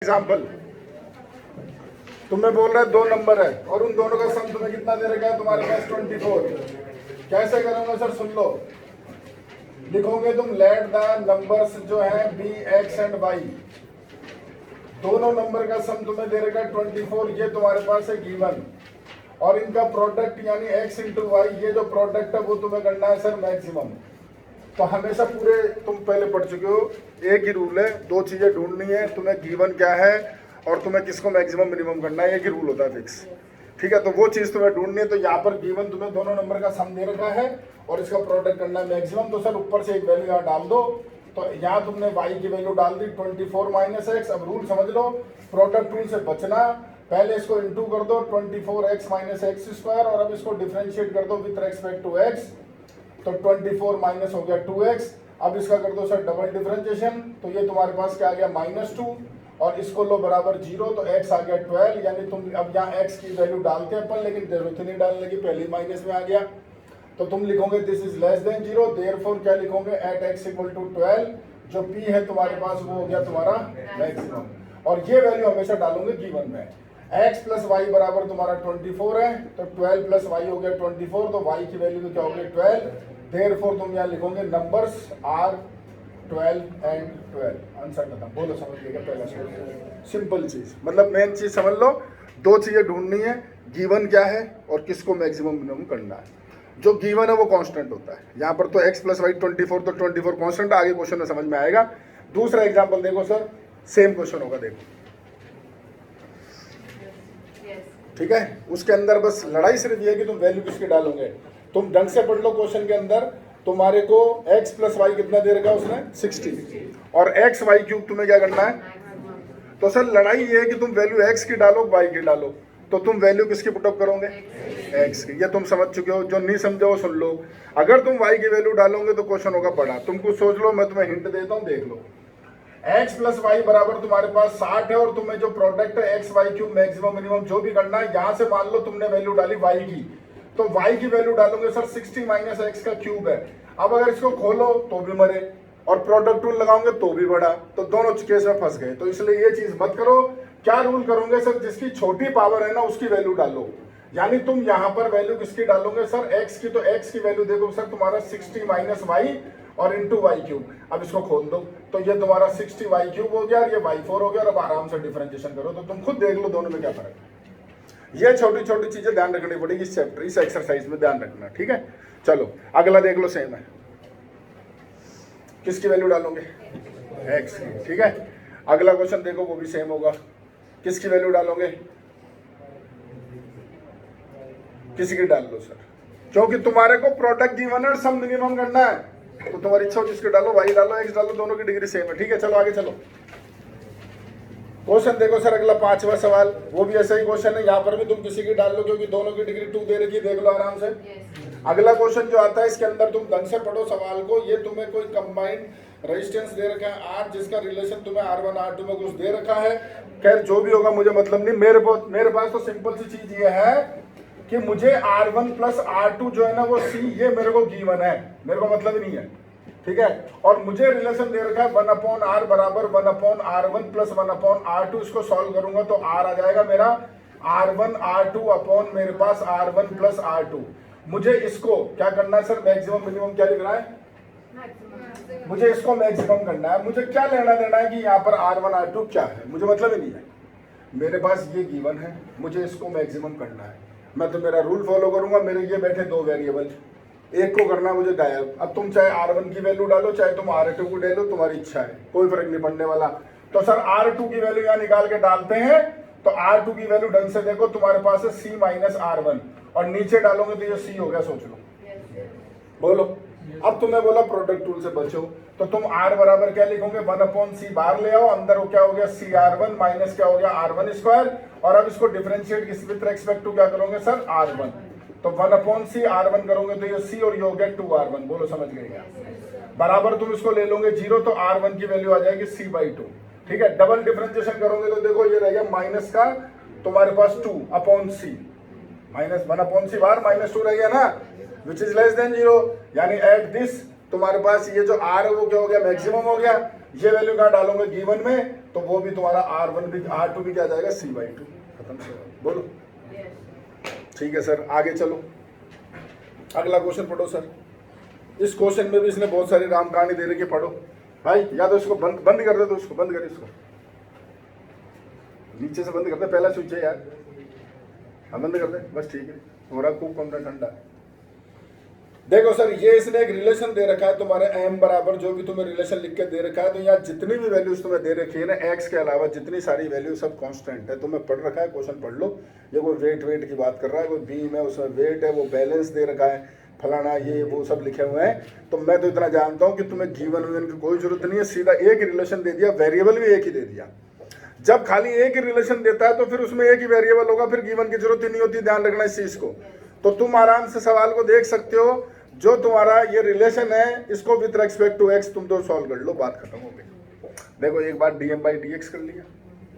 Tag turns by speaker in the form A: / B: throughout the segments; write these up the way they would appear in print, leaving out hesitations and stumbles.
A: Example, तुम्हें बोल रहा है 2 नंबर है और उन दोनों का सम तुम्हें कितना दे रखा है, तुम्हारे पास 24। कैसे करोगे सर, सुन लो। लिखोगे तुम लेट द नंबर्स जो है बी एक्स एंड वाई, दोनों नंबर का सम तुम्हें दे रखा है 24, ये तुम्हारे पास है गिवन, और इनका प्रोडक्ट यानी x इंटू वाई, ये जो प्रोडक्ट है वो तुम्हें करना है सर मैक्सिमम। तो हमेशा पूरे तुम पहले पढ़ चुके हो, एक ही रूल है, 2 चीजें ढूंढनी है, तुम्हें गिवन क्या है और तुम्हें किसको मैक्सिमम मिनिमम करना है, एक ही रूल होता है फिक्स। ठीक है, तो वो चीज तुम्हें ढूंढनी है। तो यहाँ पर गिवन तुम्हें दोनों नंबर का सम दे रखा है और इसका प्रोडक्ट करना है मैक्सिमम। तो सर ऊपर से एक वैल्यू यहाँ डाल दो। तो यहाँ तुमने y की वैल्यू डाल दी 24 माइनस एक्स। अब रूल समझ लो, प्रोडक्ट रूल से बचना, पहले इसको इंटू कर दो 24x माइनस एक्स स्क्वायर, और अब इसको डिफरेंशिएट कर दो विथ रेस्पेक्ट टू x। तो 24 माइनस हो गया 2x। अब इसका कर दो सर डबल डिफरेंशिएशन, तो ये तुम्हारे पास क्या आ गया -2, और इसको लो बराबर 0, तो x आ गया 12। यानी तुम अब यहाँ x की वैल्यू डालते हैं अपन, लेकिन जरूरत नहीं डालने की, पहले माइनस में आ गया। तो तुम लिखोगे this is less than 0, therefore क्या लिखोगे, एट x इक्वल टू 12। जो p है तुम्हारे पास वो हो गया तुम्हारा मैक्सिमम, और ये वैल्यू हमेशा डालोगे गिवन में। x प्लस वाई बराबर तुम्हारा 24 है, तो 12 प्लस वाई हो गया 24, तो y की वैल्यू तो क्या हो गई 12। देयरफॉर तुम यहाँ लिखोगे नंबर्स आर 12 एंड 12। आंसर खत्म। बोलो, समझ लिया पहला सवाल? सिंपल चीज, मतलब मेन चीज समझ लो, 2 चीजें ढूंढनी है, गिवन क्या है और किसको मैक्सिमम मिनिमम करना है। जो गिवन है वो कांस्टेंट होता है, यहाँ पर तो x प्लस वाई 24, तो 24 कांस्टेंट, आगे क्वेश्चन में समझ में आएगा। दूसरा एग्जांपल देखो सर, सेम क्वेश्चन होगा, देखो ठीक है। उसके अंदर बस लड़ाई सिर्फ ये है कि तुम वैल्यू किसकी डालोगे। तुम ढंग से पढ़ लो, क्वेश्चन के अंदर तुम्हारे को x प्लस वाई कितना दे रखा है उसने 60, और x वाई क्यूब तुम्हें क्या करना है। तो सर लड़ाई ये है कि तुम वैल्यू x की डालो y की डालो, तो तुम वैल्यू किसकी पुटअप करोगे, x की। ये तुम समझ चुके हो, जो नहीं समझे वो सुन लो। अगर तुम y की वैल्यू डालोगे तो क्वेश्चन होगा बड़ा। तुम कुछ सोच लो, मैं तुम्हें हिंट देता हूँ, देख लो। x प्लस वाई बराबर तुम्हारे पास 60 है, और तुम्हें जो प्रोडक्ट है x y cube maximum minimum जो भी करना है, यहाँ से मान लो तुमने वैल्यू डाली y की, तो y की वैल्यू डालोगे सर 60 माइनस एक्स का क्यूब है। अब अगर इसको खोलो तो भी मरे, और प्रोडक्ट रूल लगाओगे तो भी बढ़ा, तो दोनों केस में फंस गए। तो इसलिए ये चीज मत करो। क्या रूल करोगे सर, जिसकी छोटी पावर है ना उसकी वैल्यू डालो। यानी तुम यहाँ पर वैल्यू किसकी डालोगे सर, x की, तो x की वैल्यू देखो सर तुम्हारा 60 माइनस वाई और इंटू वाई क्यूब। अब इसको खोल दो, तो ये तुम्हारा 60 वाई क्यूब हो गया और ये y4 हो गया, और अब आराम से डिफरेंशिएशन करो, तो तुम खुद देख लो दोनों में क्या फर्क है। ये छोटी छोटी चीजें ध्यान रखनी पड़ेगी इस चैप्टर, इस एक्सरसाइज में ध्यान रखना, ठीक है। चलो अगला देख लो, सेम है, किसकी वैल्यू डालोगे, x की, ठीक है। अगला क्वेश्चन देखो, वो भी सेम होगा, किसकी वैल्यू डालोगे, किसी की डाल लो सर, क्योंकि तुम्हारे को प्रोडक्ट गिवन है और सम मिनिमम करना है, तो तुम्हारी इच्छा हो जिसकी डालो, y डालो x डालो, दोनों की डिग्री सेम है, ठीक है। चलो आगे चलो, क्वेश्चन देखो सर, अगला 5वां सवाल, वो भी ऐसा ही क्वेश्चन है। यहाँ पर भी तुम किसी की डाल लो, क्योंकि दोनों की डिग्री 2 दे रखी, देख लो आराम से। अगला क्वेश्चन जो आता है, इसके अंदर तुम ढंग से पढ़ो सवाल को। ये तुम्हें कोई कंबाइंड रेजिस्टेंस दे रखा है R, जिसका रिलेशन तुम्हें R1 R2 में कुछ दे रखा है। खैर जो भी होगा मुझे मतलब नहीं, मेरे पास तो सिंपल सी चीज ये है कि मुझे R1 प्लस R2 जो है ना वो C, ये मेरे को गिवन है, मेरे को मतलब ही नहीं है, ठीक है। और मुझे रिलेशन दे रखा है 1/r बराबर 1/r1 प्लस 1/r2। इसको सॉल्व करूंगा तो r आ जाएगा मेरा R1 R2 अपॉन मेरे पास R1 प्लस R2। मुझे इसको क्या करना है सर, मैक्सिमम मिनिमम क्या लिख रहा है, मुझे इसको मैक्सिमम करना है। मुझे क्या लेना देना है कि यहाँ पर R1 R2 क्या है, मुझे मतलब ही नहीं है। मेरे पास ये गिवन है, मुझे इसको मैक्सिमम करना है। मैं तो मेरा रूल फॉलो करूंगा, मेरे ये बैठे 2 वेरिएबल, एक को करना मुझे गायब। अब तुम चाहे R1 की वैल्यू डालो, चाहे तुम R2 को डालो, तुम्हारी इच्छा है, कोई फर्क नहीं पड़ने वाला। तो सर R2 की वैल्यू यहाँ निकाल के डालते हैं, तो R2 की वैल्यू ढंग से देखो, तुम्हारे पास है C माइनस R1, और नीचे डालोगे तो ये C हो गया, सोच लो, बोलो। अब तुम्हें बोला प्रोडक्ट रूल से बचो, तो तुम R बराबर क्या लिखोगे, 1/C बाहर ले आओ, अंदर वो क्या हो गया CR1 माइनस क्या हो गया R1 स्क्वायर, और अब इसको डिफरेंशिएट किस विद रेस्पेक्ट टू क्या करोगे सर R1, तो 1/C R1 करोगे तो ये C और ये हो गया 2R1। बोलो समझ गए क्या, बराबर तुम इसको ले लोगे 0, तो R1 की वैल्यू आ जाएगी C/2, ठीक है। डबल डिफरेंशिएशन करोगे तो देखो ये रहेगा माइनस का तुम्हारे पास 2/C, माइनस 1/C बाहर, -2 रह गया ना, विच इज लेस देन 0। यानी एट दिस तुम्हारे पास ये जो R है वो क्या हो गया, मैक्सिमम हो गया। ये वैल्यू कहाँ डालोगे, गिवन में, तो वो भी तुम्हारा R1 भी R2 भी क्या आ जाएगा C/2। खत्म से बोलो। ठीक है सर, आगे चलो, अगला क्वेश्चन पढ़ो सर। इस क्वेश्चन में भी इसने बहुत सारी राम कहानी दे रखी है, पढ़ो भाई। या तो इसको बंद कर दे, तो इसको बंद कर, इसको नीचे से बंद कर दे, पहला स्विच है यार। हाँ बंद कर दे बस, ठीक है, हो रहा खूब कम ठंडा। देखो सर, ये इसने एक रिलेशन दे रखा है तुम्हारे m बराबर, जो भी तुम्हें रिलेशन लिख के दे रखा है, तो यहाँ जितनी भी वैल्यूज तुम्हें दे रखी है ना, x के अलावा जितनी सारी वैल्यू सब कांस्टेंट है। तुम्हें पढ़ रखा है, क्वेश्चन पढ़ लो। ये कोई वेट की बात कर रहा है, कोई बीम है उसमें वेट है, वो बैलेंस दे रखा है, फलाना ये वो सब लिखे हुए हैं। तो मैं तो इतना जानता हूँ कि तुम्हें गिवन विवन की कोई जरूरत नहीं है, सीधा एक रिलेशन दे दिया, वेरिएबल भी एक ही दे दिया। जब खाली एक ही रिलेशन देता है तो फिर उसमें एक ही वेरिएबल होगा, फिर गिवन की जरूरत ही नहीं होती। ध्यान रखना इस चीज को। तो तुम आराम से सवाल को देख सकते हो, जो तुम्हारा ये रिलेशन है इसको विद रिस्पेक्ट टू एक्स तुम तो सॉल्व कर लो, बात खत्म हो गई। देखो एक बार dm/dx कर लिया,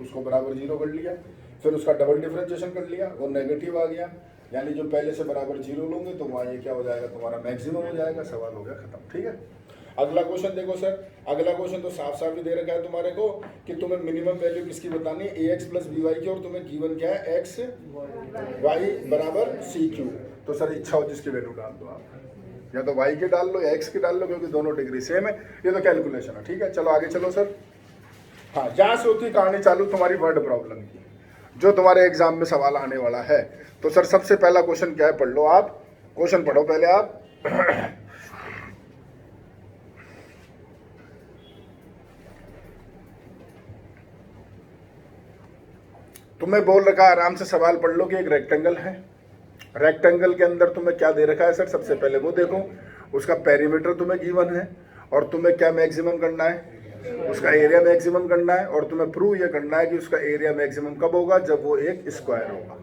A: उसको बराबर 0 कर लिया, फिर उसका डबल डिफरेंशिएशन कर लिया, वो नेगेटिव आ गया, यानी जो पहले से बराबर 0 लोगे तो वहाँ ये क्या हो जाएगा, तुम्हारा मैक्सिमम हो जाएगा। सवाल हो गया खत्म। ठीक है, अगला क्वेश्चन देखो सर। अगला क्वेश्चन तो साफ साफ ही दे रखा है तुम्हारे को कि तुम्हें मिनिमम वैल्यू किसकी बतानी है, ax + by की, और तुम्हें गिवन क्या है, x y बराबर c/3। तो सर इच्छा हो जिसकी वैल्यू डाल दो आप, या तो y की डाल लो या x की डाल लो, क्योंकि दोनों डिग्री सेम है। ये तो कैलकुलेशन है। ठीक है, चलो आगे चलो सर। हाँ, जहाँ से होती कहानी चालू तुम्हारी वर्ड प्रॉब्लम की, जो तुम्हारे एग्जाम में सवाल आने वाला है। तो सर सबसे पहला क्वेश्चन क्या है, पढ़ लो आप, क्वेश्चन पढ़ो पहले आप। तुम्हें बोल रखा है आराम से सवाल पढ़ लो कि एक रेक्टेंगल है, रेक्टेंगल के अंदर तुम्हें क्या दे रखा है सर, सबसे पहले वो देखो, उसका पेरीमीटर तुम्हें गिवन है, और तुम्हें क्या मैक्सिमम करना है, उसका एरिया मैक्सिमम करना है, और तुम्हें प्रूव ये करना है कि उसका एरिया मैक्सिमम कब होगा, जब वो एक स्क्वायर होगा।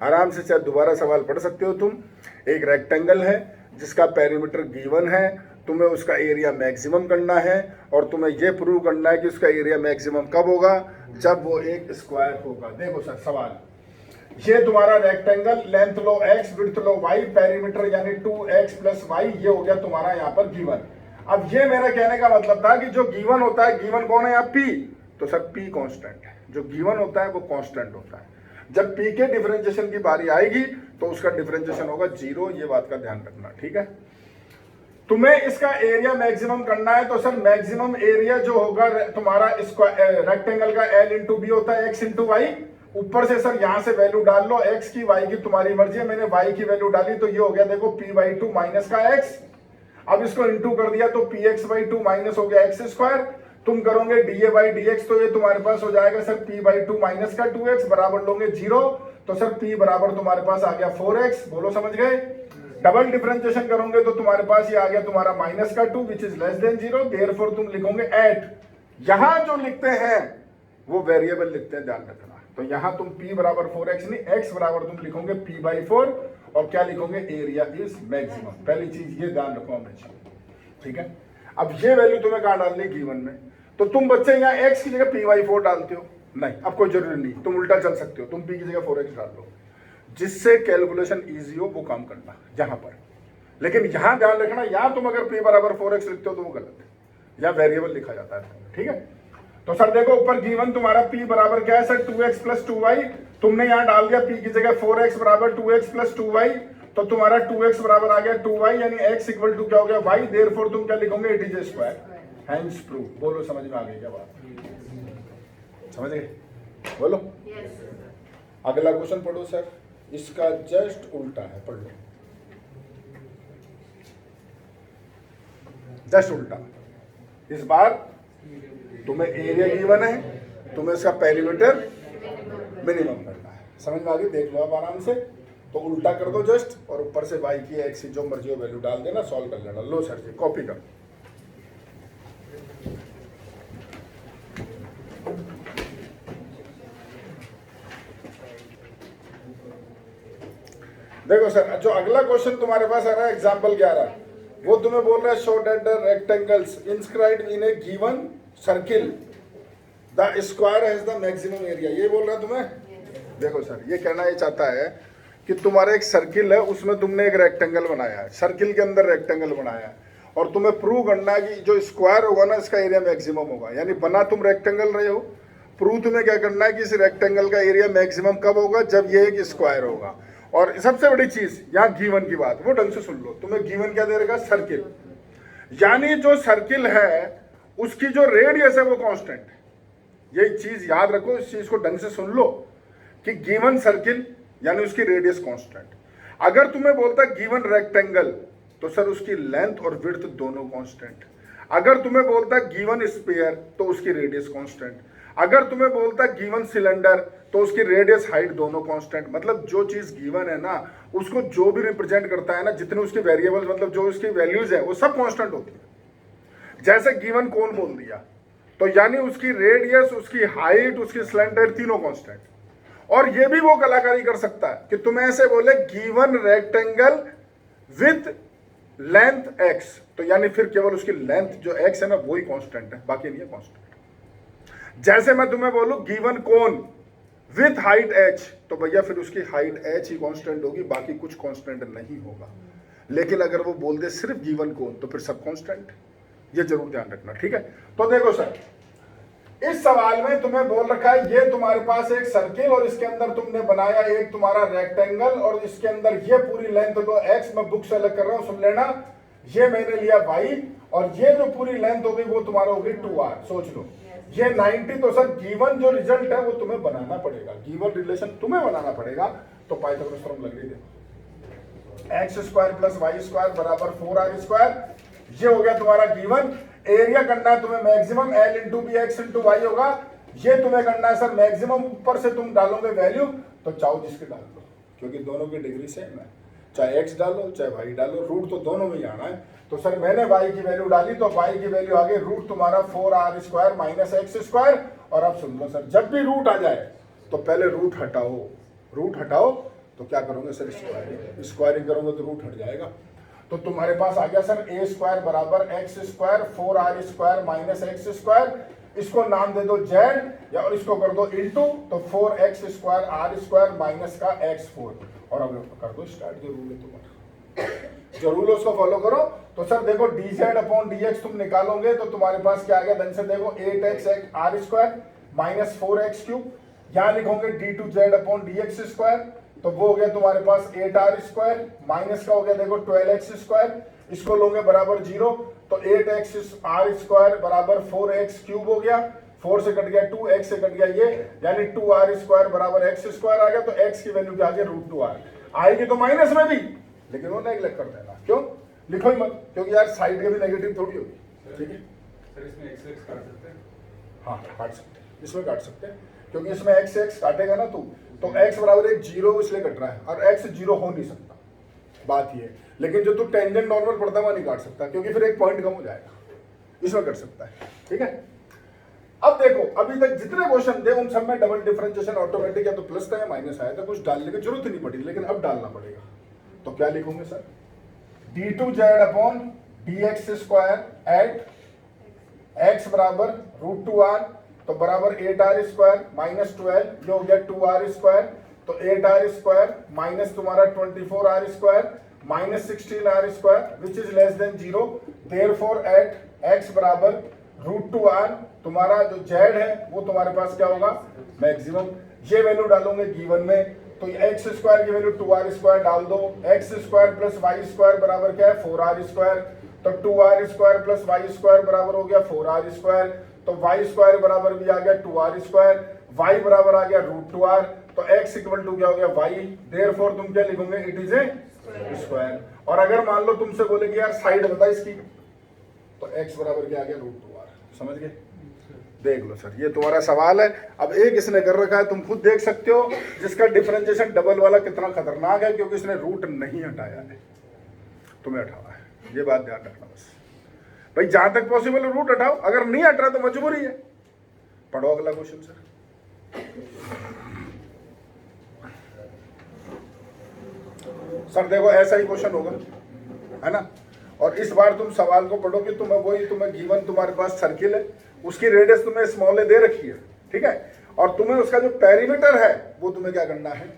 A: आराम से चाहे दोबारा सवाल पढ़ सकते हो तुम। एक रेक्टेंगल है जिसका पेरीमीटर गिवन है, तुम्हें उसका एरिया मैक्सिमम करना है, और तुम्हें ये प्रूव करना है कि उसका एरिया मैक्सिमम कब होगा, जब वो एक स्क्वायर होगा। देखो सर सवाल, ये तुम्हारा रेक्टेंगल, लेंथ लो x, विड्थ लो y, पेरीमीटर यानी 2x + y, ये हो गया तुम्हारा यहाँ पर गिवन। अब ये मेरा कहने का मतलब था कि जो गिवन होता है, गिवन कौन है यहाँ, p, तो सर p कांस्टेंट है। जो गिवन होता है वो कांस्टेंट होता है। जब p के डिफरेंशिएशन की बारी आएगी तो उसका डिफरेंशिएशन होगा 0, ये बात का ध्यान रखना। ठीक है, तुम्हें इसका एरिया मैक्सिमम करना है, तो सर मैक्सिमम एरिया जो होगा तुम्हारा रेक्टेंगल का L × B होता है, x × y। ऊपर से सर यहाँ से वैल्यू डाल लो, x की y की तुम्हारी मर्जी है, मैंने y की वैल्यू डाली, तो ये हो गया देखो p/2 माइनस का x। अब इसको इंटू कर दिया तो px/2 माइनस हो गया x²। तुम करोगे dA/dx, तो ये तुम्हारे पास हो जाएगा सर p/2 माइनस का 2x, बराबर लोगे 0, तो सर p बराबर तुम्हारे पास आ गया 4x। बोलो समझ गए। डबल डिफरेंशिएशन करोगे तो तुम्हारे पास ये आ गया तुम्हारा -2 विच इज लेस देन 0, देयरफॉर तुम लिखोगे एट। यहां जो लिखते हैं वो वेरिएबल लिखते हैं, ध्यान रखना। तो यहां तुम p बराबर 4x नहीं, x बराबर तुम लिखोगे p/4, और क्या लिखोगे, एरिया इज मैक्सिमम। पहली चीज ये ध्यान रखो हमेशा। ठीक है, अब ये वैल्यू तुम्हें कहां डालनी, गिवन में। तो तुम बच्चे यहाँ x की जगह p/4 डालते हो, नहीं, अब कोई जरूरी नहीं, तुम उल्टा चल सकते हो, तुम p की जगह 4x डाल दो, जिससे कैलकुलेशन इजी हो वो काम करना यहां पर। लेकिन यहां ध्यान रखना, यहां तुम अगर p बराबर 4x लिखते हो तो वो गलत है, या वेरिएबल लिखा जाता है। ठीक है, तो सर देखो ऊपर गिवन तुम्हारा p बराबर क्या है सर, 2x + 2y। तुमने यहां डाल दिया p की जगह 4x बराबर 2x + 2y, तो तुम्हारा 2x बराबर आ गया 2y, यानी x = क्या हो गया y, देयरफॉर तुम क्या लिखोगे, it is square, hence prove. बोलो समझ में आ गई क्या बात, समझ गए, बोलो। अगला क्वेश्चन पढ़ो सर, इसका जस्ट उल्टा है, पढ़ लो, जस्ट उल्टा। इस बार तुम्हें एरिया गिवन है, तुम्हें इसका पेरीमीटर मिनिमम करना है। समझ में आ गई, देख लो आप आराम से। तो उल्टा कर दो जस्ट, और ऊपर से y की x की जो मर्जी हो वैल्यू डाल देना, सॉल्व कर लेना। लो सर जी, कॉपी कर। देखो सर, जो अगला क्वेश्चन तुम्हारे पास आ रहा है एग्जाम्पल 11, वो तुम्हें बोल रहा है show that the rectangles inscribed in A given circle the square has the maximum area, ये बोल रहा है तुम्हें। देखो सर, ये कहना ये चाहता है कि तुम्हारा एक सर्किल है, उसमें तुमने एक रेक्टेंगल बनाया है, सर्किल के अंदर रेक्टेंगल बनाया है, और तुम्हें प्रूव करना है कि जो स्क्वायर होगा ना, इसका एरिया मैक्सिमम होगा। यानी बना तुम रेक्टेंगल रहे हो, प्रूफ में क्या करना है कि इस रेक्टेंगल का एरिया मैक्सिमम कब होगा, जब ये एक स्क्वायर होगा। और सबसे बड़ी चीज यहाँ गिवन की बात, वो ढंग से सुन लो। तुम्हें गिवन क्या दे रहेगा, सर्किल, यानी जो सर्किल है उसकी जो रेडियस है वो कांस्टेंट है। ये चीज याद रखो, इस चीज को ढंग से सुन लो कि गिवन सर्किल यानी उसकी रेडियस कांस्टेंट। अगर तुम्हें बोलता गिवन रेक्टेंगल तो सर उसकी लेंथ और विड्थ दोनों कांस्टेंट। अगर तुम्हें बोलता गिवन स्फीयर तो उसकी रेडियस कांस्टेंट। अगर तुम्हें बोलता गिवन सिलेंडर तो उसकी रेडियस हाइट दोनों कांस्टेंट। मतलब जो चीज गिवन है ना, उसको जो भी रिप्रेजेंट करता है ना, जितने उसके वेरिएबल्स मतलब जो उसकी वैल्यूज है वो सब कांस्टेंट होती है। जैसे गिवन कोन बोल दिया तो यानी उसकी रेडियस, उसकी हाइट, उसकी स्लेंडर तीनों कांस्टेंट। और ये भी वो कलाकारी कर सकता है कि तुम ऐसे बोले given rectangle with length x, तो यानी फिर केवल उसकी लेंथ जो एक्स है ना वही कांस्टेंट है, बाकी नहीं है कांस्टेंट। जैसे मैं तुम्हें बोलूं given cone with height H, तो भैया फिर उसकी हाइट एच ही कांस्टेंट होगी, बाकी कुछ कांस्टेंट नहीं होगा। लेकिन अगर वो बोल दे सिर्फ गिवन कोन तो फिर सब कांस्टेंट। ये जरूर ध्यान रखना, ठीक है। तो देखो सर, इस सवाल में तुम्हें बोल रखा है ये तुम्हारे पास एक सर्किल और इसके अंदर तुमने बनाया एक तुम्हारा रेक्टेंगल और इसके अंदर ये पूरी लेंथ लो एक्स, मैं बुक से अलग कर रहा हूं, सुन लेना। ये मैंने लिया वाई और ये जो पूरी लेंथ होगी वो तुम्हारा होगी 2r। सोच लो ये 90, तो सर गिवन जो रिजल्ट है वो तुम्हें बनाना पड़ेगा, गिवन रिलेशन तुम्हें बनाना पड़ेगा। तो पाइथागोरस थ्योरम लग रही है, x square plus y square बराबर 4r स्क्वायर। ये हो गया तुम्हारा गिवन। एरिया करना है तुम्हें maximum, l into b x into y होगा। ये तुम्हें करना है सर मैक्सिमम, ऊपर से तुम डालोगे वैल्यू, तो चाहो जिसके डाल दो क्योंकि दोनों की डिग्री सेम है। चाहे एक्स डालो चाहे वाई डालो, रूट तो दोनों में ही आना है। तो सर मैंने वाई की वैल्यू डाली तो वाई की वैल्यू आ गई रूट तुम्हारा 4r square minus x square. और अब सुन लो सर, जब भी रूट आ जाए तो पहले रूट हटाओ। रूट हटाओ तो क्या करोगे सर, स्क्वायरिंग। स्क्वायरिंग करोगे तो रूट हट जाएगा। तो तुम्हारे पास आ गया सर ए स्क्वायर बराबर x square 4r square minus x square. इसको नाम दे दो जेड या और इसको कर दो इनटू, तो 4x square r square minus का x4। और अब कर दो स्टार्ट, जो रूल है तुम्हारा, जो रूल है उसको फॉलो करो। तो सर देखो dz अपॉन dx तुम निकालोगे तो तुम्हारे पास क्या आ गया, ढंग से देखो 8x r square minus 4x cube. यहाँ लिखोगे d2z अपॉन dx स्क्वायर, तो वो हो गया तुम्हारे पास 8r स्क्वायर माइनस का हो गया देखो 12x स्क्वायर। इसको लोगे बराबर 0, तो 8x r स्क्वायर बराबर 4x क्यूब हो गया। 4 से कट गया 2, x से कट गया ये, यानी 2r स्क्वायर बराबर x स्क्वायर आ गया। तो x की वैल्यू क्या आ गया, √2r आएगी तो माइनस में भी, लेकिन वो नेगलेक्ट कर देना। क्यों, लिखो ही मत, क्योंकि यार साइड के भी नेगेटिव थोड़ी होगी। ठीक है
B: सर, इसमें x काट सकते हैं?
A: हाँ काट सकते हैं, इसमें काट सकते हैं, क्योंकि इसमें x काटेगा ना तू तो x बराबर एक 0 इसलिए कट रहा है, और x 0 हो नहीं सकता, बात ये है। लेकिन जो तू टेंजेंट नॉर्मल पढ़ता हुआ नहीं काट सकता, क्योंकि फिर एक पॉइंट कम हो जाएगा, इसमें कर सकता है। ठीक है, अब देखो अभी तक जितने क्वेश्चन थे उन सब में डबल डिफरेंशिएशन ऑटोमेटिक या तो प्लस था या माइनस आया था, कुछ डालने की जरूरत ही नहीं पड़ी, लेकिन अब डालना पड़ेगा। तो क्या लिखोगे sir, d2z upon dx square at x बराबर √2r, तो बराबर 8r स्क्वायर माइनस 12, ये हो गया 2r स्क्वायर। तो 8r स्क्वायर माइनस तुम्हारा 24r square minus 16r square which is less than 0। Therefore at x बराबर √2r, तुम्हारा जो z है वो तुम्हारे पास क्या होगा, मैक्सिमम। ये वैल्यू डालोगे गिवन में, तो x स्क्वायर की वैल्यू 2r स्क्वायर डाल दो। x square plus y square बराबर क्या है, 4r स्क्वायर। तो 2r square plus y square बराबर हो गया 4r स्क्वायर। तो y स्क्वायर बराबर भी आ गया 2r स्क्वायर, y बराबर आ गया √2r। तो x इक्वल टू क्या हो गया y। देयरफॉर तुम क्या लिखोगे, इट इज ए स्क्वायर। और अगर मान लो तुमसे बोले कि यार साइड बता इसकी, तो x बराबर क्या आ गया √2r। समझ गए, देख लो सर, ये तुम्हारा सवाल है। अब एक इसने कर रखा है, तुम खुद देख सकते हो, जिसका डिफरेंशिएशन डबल वाला कितना खतरनाक है, क्योंकि इसने रूट नहीं हटाया है, तुम्हें हटाना है। ये बात ध्यान रखना बस भाई, जहां तक पॉसिबल है रूट हटाओ, अगर नहीं हट रहा तो मजबूरी है। पढ़ो अगला क्वेश्चन सर। सर देखो ऐसा ही क्वेश्चन होगा, है ना। और इस बार तुम सवाल को पढ़ो कि तुम्हें वही, तुम्हें गिवन तुम्हारे पास सर्किल है, उसकी रेडियस तुम्हें स्मॉल ए दे रखी है, ठीक है, और तुम्हें उसका जो पेरीमीटर है वो तुम्हें क्या करना है,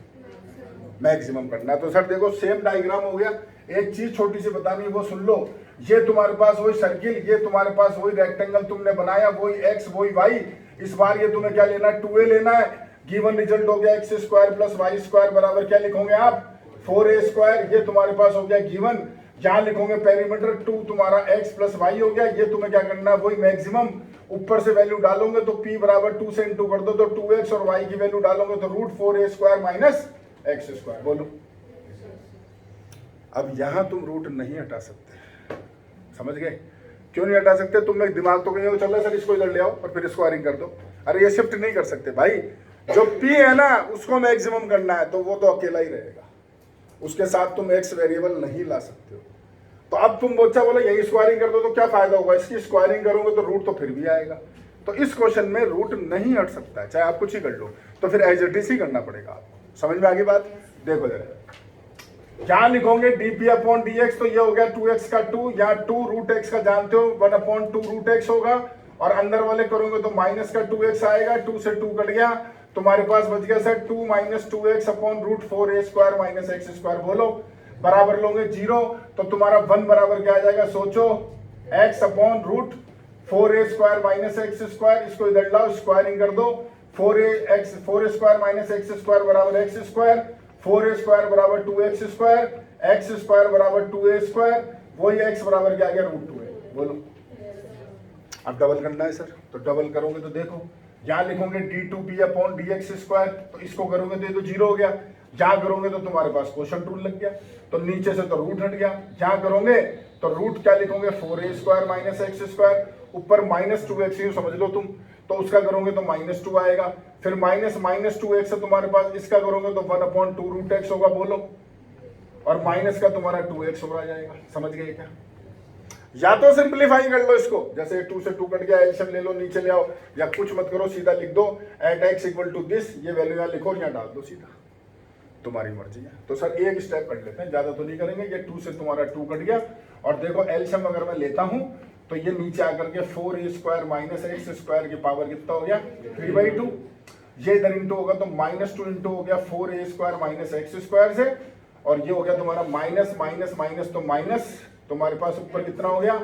A: मैक्सिमम करना है। तो सर देखो सेम डायग्राम हो गया, एक चीज छोटी सी बतानी है वो सुन लो। ये तुम्हारे पास वही सर्किल, ये तुम्हारे पास वही रेक्टेंगल तुमने बनाया, वही एक्स वही वाई, इस बार ये तुम्हें क्या लेना है, 2a लेना है। गिवन रिजल्ट हो गया x square plus y square बराबर क्या लिखोगे आप, 4a स्क्वायर। ये तुम्हारे पास हो गया गिवन। यहाँ लिखोगे पेरीमीटर 2 तुम्हारा x प्लस वाई हो गया। ये तुम्हें क्या करना है, वही मैक्सिमम। ऊपर से वैल्यू डालोगे तो p बराबर 2 से इंटू कर दो तो 2x और y की वैल्यू डालोगे तो √4a square minus x square. बोलो अब यहां तुम रूट नहीं हटा सकते, समझ गए? क्यों नहीं हटा सकते? तुम एक दिमाग तो कहीं चल रहा है सर इसको इधर ले आओ और फिर स्क्वायरिंग कर दो। अरे ये शिफ्ट नहीं कर सकते भाई, जो p है ना उसको मैक्सिमम करना है तो वो तो अकेला ही रहेगा, उसके साथ तुम x वेरिएबल नहीं ला सकते हो। तो अब तुम बच्चा बोले यही स्क्वायरिंग कर दो तो क्या फायदा होगा, इसकी स्क्वायरिंग करोगे तो रूट तो फिर भी आएगा। तो इस क्वेश्चन में रूट नहीं हट सकता है, चाहे आप कुछ ही कर लो, तो फिर एज इट इज ही करना पड़ेगा आपको। समझ में आ गई बात? देखो जरा क्या लिखोगे, dp/dx, तो ये हो गया 2x का 2, यहाँ 2√x का जानते हो 1/2√x होगा, और अंदर वाले करोगे तो माइनस का 2x आएगा, 2 से 2 कट गया, तुम्हारे पास बच गया sir 2 - 2x/√4a square minus x square. बोलो बराबर लोगे 0 तो तुम्हारा 1 बराबर क्या आ जाएगा, सोचो x/√4a square minus x square. इसको इधर लाओ, स्क्वायरिंग कर दो, 4a square minus x square बराबर x स्क्वायर, 4a स्क्वायर बराबर 2x स्क्वायर, x स्क्वायर बराबर 2a स्क्वायर, वही x बराबर क्या आ गया, √2a। बोलो अब डबल करना है सर, तो डबल करोगे तो देखो यहाँ लिखोगे d2p/dx स्क्वायर, तो इसको करोगे तो ये तो 0 हो गया, यहाँ करोगे तो तुम्हारे पास क्वोशंट रूल लग गया, तो नीचे से तो रूट हट गया, यहाँ करोगे तो रूट क्या लिखोगे 4a square minus x square, ऊपर -2x ही समझ लो तुम, तो उसका करोगे तो -2 आएगा, फिर -2x से तुम्हारे पास इसका करोगे तो 1/2√x होगा। बोलो और माइनस का तुम्हारा 2x हो जाएगा। समझ गए क्या? या तो सिंपलीफाई कर लो इसको, जैसे 2 से 2 कट गया, एलसीएम ले लो, नीचे ले आओ, या कुछ मत करो, सीधा लिख दो @x = दिस, ये वैल्यू यहाँ लिखो, यहाँ डाल दो सीधा, तुम्हारी मर्जी है। तो सर एक स्टेप कर लेते हैं, ज्यादा तो नहीं करेंगे। ये 2 से तुम्हारा 2 कट गया, और देखो एलसीएम अगर मैं लेता हूं तो ये नीचे आकर के 4a square minus x square की पावर कितना हो गया, 3/2। ये इधर इंटू होगा तो -2 इंटू हो गया 4a square minus x square से, और ये हो गया तुम्हारा माइनस माइनस माइनस, तो माइनस तुम्हारे पास ऊपर कितना हो गया,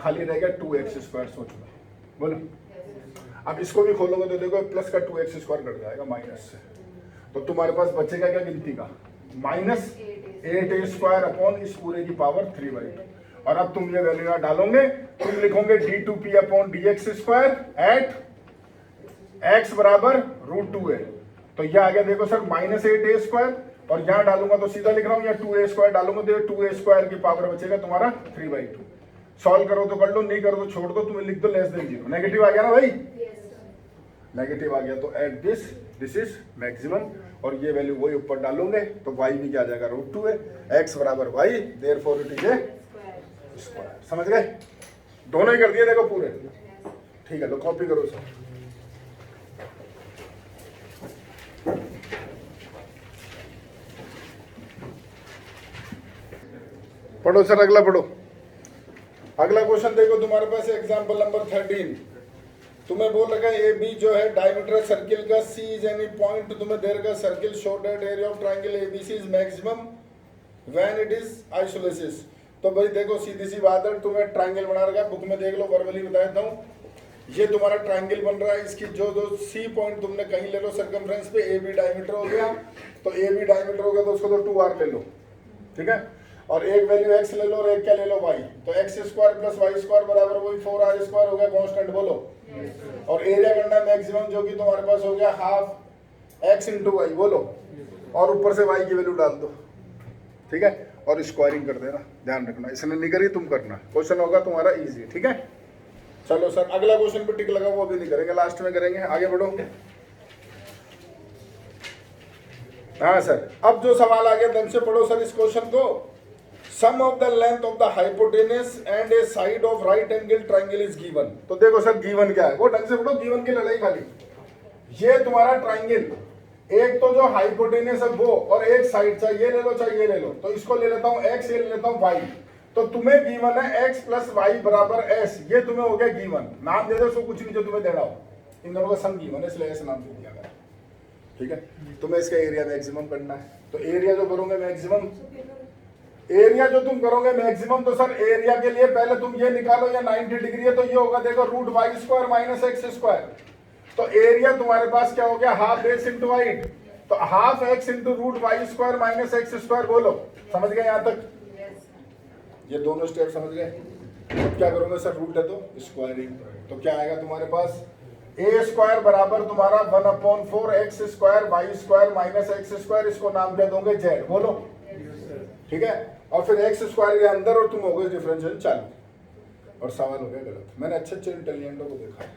A: खाली रह गया 2x स्क्वायर। सोच लो, बोलो अब इसको भी खोलोगे तो देखो प्लस का 2x स्क्वायर कट जाएगा माइनस से, तो तुम्हारे पास बचेगा क्या गिनती का, -8a स्क्वायर अपॉन इस पूरे की पावर 3/2। और अब तुम ये वैल्यू यहाँ डालोगे, तुम लिखोगे d2p/dx स्क्वायर एट x बराबर √2a, तो ये आ गया देखो सर -8a स्क्वायर, और यहाँ डालूंगा तो सीधा लिख रहा हूँ, या 2a स्क्वायर डालूंगा तो 2a स्क्वायर की पावर बचेगा तुम्हारा 3/2। सॉल्व करो तो कर लो, नहीं करो तो छोड़ दो, तुम्हें लिख दो <0। नेगेटिव आ गया ना भाई, नेगेटिव आ गया तो एट दिस इज मैक्सिमम, और ये वैल्यू वही ऊपर डालोगे तो y भी क्या आ जाएगा, √2a, x बराबर y, therefore it is a square. समझ गए? दोनों ही कर दिए देखो पूरे, ठीक है, तो कॉपी करो सर। पढ़ो सर, अगला पढ़ो। अगला क्वेश्चन देखो तुम्हारे पास एग्जांपल नंबर 13, तुम्हें बोल रखा है ए बी जो है डायमीटर सर्किल का, सी इज एनी पॉइंट तुम्हें दे रखा circle show that area of triangle ABC is maximum when it is isosceles. तो भाई देखो सीधी सी बात है, तुम्हें ट्रायंगल बना रखा है, बुक में देख लो, वर्बली बता देता हूँ। ये तुम्हारा ट्रायंगल बन रहा है, इसकी जो सी पॉइंट तुमने कहीं ले लो सर्कमफ्रेंस पे, ए बी डायमीटर हो गया, तो ए बी डायमीटर हो गया तो उसको तो 2r ले लो, ठीक है, और एक वैल्यू x ले लो और एक क्या ले लो y, तो x square plus y square बराबर वही 4r स्क्वायर हो गया कांस्टेंट। बोलो और एरिया करना मैक्सिमम, जो कि तुम्हारे पास हो गया हाफ x × y। बोलो और ऊपर से y की वैल्यू डाल दो, ठीक है, और स्क्वायरिंग कर देना, ध्यान रखना, इसने नहीं करी तुम करना, क्वेश्चन होगा तुम्हारा इजी, ठीक है। चलो सर अगला क्वेश्चन पे टिक लगा, वो भी नहीं करेंगे, लास्ट में करेंगे, आगे बढ़ो। हाँ सर, अब जो सवाल आ गया ढंग से पढ़ो सर इस क्वेश्चन को। Sum of the length of the hypotenuse and a side of right angle triangle is given. तो देखो सर गिवन क्या है, वो ढंग से पढ़ो, गिवन की लड़ाई खाली। ये तुम्हारा ट्रायंगल, एक तो जो हाइपोटेनस है वो, और एक साइड, चाहे ये ले लो चाहे ये ले लो, तो इसको ले लेता हूँ x, ये ले लेता हूँ y, तो तुम्हें गिवन है x + y = s, ये तुम्हें हो गया गिवन। नाम दे दो उसको, कुछ नहीं जो तुम्हें देना हो, इन दोनों का सम गिवन है इसलिए ऐसे नाम दे दिया गया, ठीक है। तुम्हें इसका एरिया मैक्सिमम करना है, तो एरिया जो करोगे मैक्सिमम, एरिया जो तुम करोगे मैक्सिमम, तो सर एरिया के लिए पहले तुम ये निकालो, या 90 डिग्री है तो ये होगा देखो root y square minus x square. तो एरिया तुम्हारे पास क्या हो गया, हाफ एक्स इंटू वाई, तो half x into root y square minus x square. बोलो समझ गए यहां तक? ये दोनों स्टेप समझ गए? अब क्या करोगे सर, रूट है तो स्क्वायरिंग, तो क्या आएगा तुम्हारे पास, ए स्क्वायर बराबर तुम्हारा 1/4 x square y square minus x square, इसको नाम दे दोगे जेड। बोलो ठीक है, और फिर एक्स स्क्वायर के अंदर और तुम हो गए डिफरेंशियल चालू, और सवाल हो गया गलत। मैंने अच्छे इंटेलिजेंटों को देखा है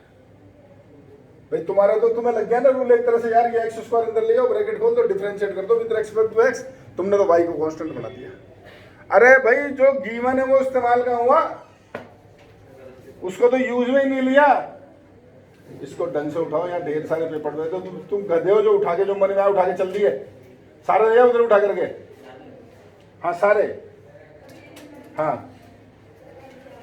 A: भाई, तुम्हारा तो तुम्हें लग गया ना रूल एक तरह से, यार ये एक्स स्क्वायर अंदर ले आओ, ब्रैकेट खोल दो, डिफरेंशिएट कर दो विद रिस्पेक्ट टू एक्स, तुमने तो वाई को कांस्टेंट बना दिया। अरे भाई जो गिवन है वो इस्तेमाल का हुआ, उसको तो यूज में ही नहीं लिया। इसको ढंग से उठाओ, यहाँ ढेर सारे पेपर दे दो, तुम गधे हो जो उठा के जो मन में आया उठा के चल दिए, सारे ले उधर उठा करके, हाँ सारे। हाँ